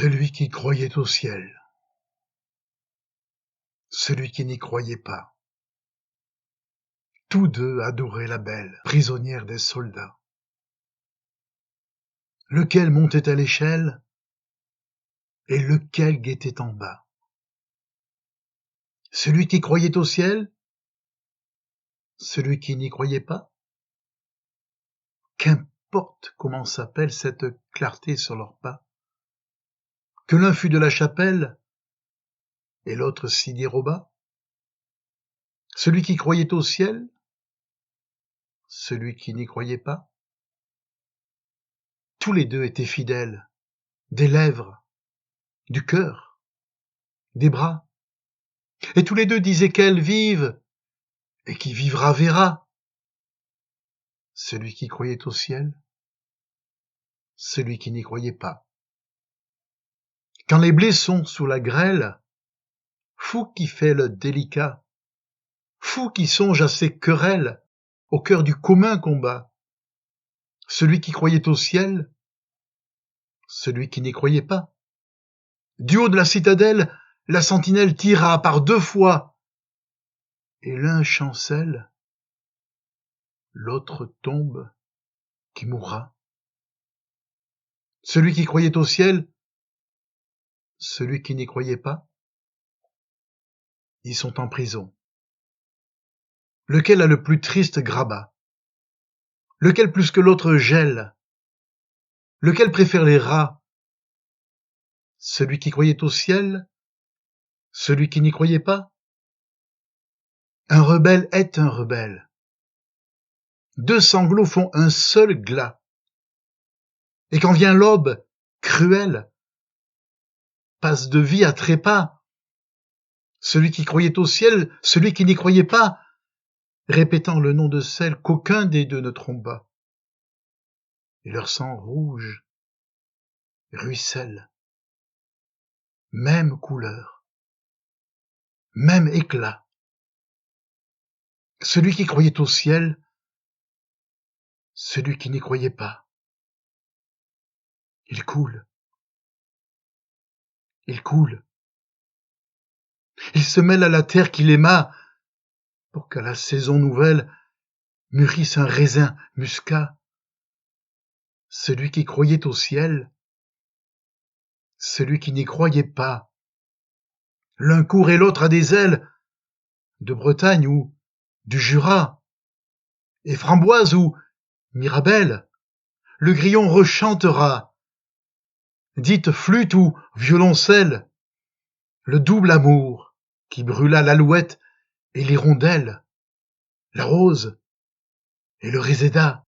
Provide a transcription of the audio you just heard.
Celui qui croyait au ciel, celui qui n'y croyait pas, tous deux adoraient la belle, prisonnière des soldats. Lequel montait à l'échelle et lequel guettait en bas? Celui qui croyait au ciel, celui qui n'y croyait pas? Qu'importe comment s'appelle cette clarté sur leurs pas, que l'un fût de la chapelle et l'autre s'y déroba. Celui qui croyait au ciel, celui qui n'y croyait pas, tous les deux étaient fidèles, des lèvres, du cœur, des bras, et tous les deux disaient qu'elle vive, et qui vivra verra. Celui qui croyait au ciel, celui qui n'y croyait pas. Quand les blés sont sous la grêle, fou qui fait le délicat, fou qui songe à ses querelles, au cœur du commun combat. Celui qui croyait au ciel, celui qui n'y croyait pas. Du haut de la citadelle, la sentinelle tira par 2 fois, et l'un chancelle, l'autre tombe, qui mourra. Celui qui croyait au ciel, celui qui n'y croyait pas, ils sont en prison. Lequel a le plus triste grabat? Lequel plus que l'autre gèle? Lequel préfère les rats? Celui qui croyait au ciel, celui qui n'y croyait pas? Un rebelle est un rebelle. 2 sanglots font un seul glas. Et quand vient l'aube, cruelle, passe de vie à trépas. Celui qui croyait au ciel, celui qui n'y croyait pas, répétant le nom de celle qu'aucun des deux ne trompa. Et leur sang rouge ruisselle. Même couleur, même éclat. Celui qui croyait au ciel, celui qui n'y croyait pas. Il coule. Il coule. Il se mêle à la terre qu'il aima, pour qu'à la saison nouvelle mûrisse un raisin muscat. Celui qui croyait au ciel, celui qui n'y croyait pas. L'un court et l'autre a des ailes, de Bretagne ou du Jura, et Framboise ou Mirabelle, le grillon rechantera. Dites flûte ou violoncelle, le double amour qui brûla l'alouette et l'hirondelle, la rose et le réséda.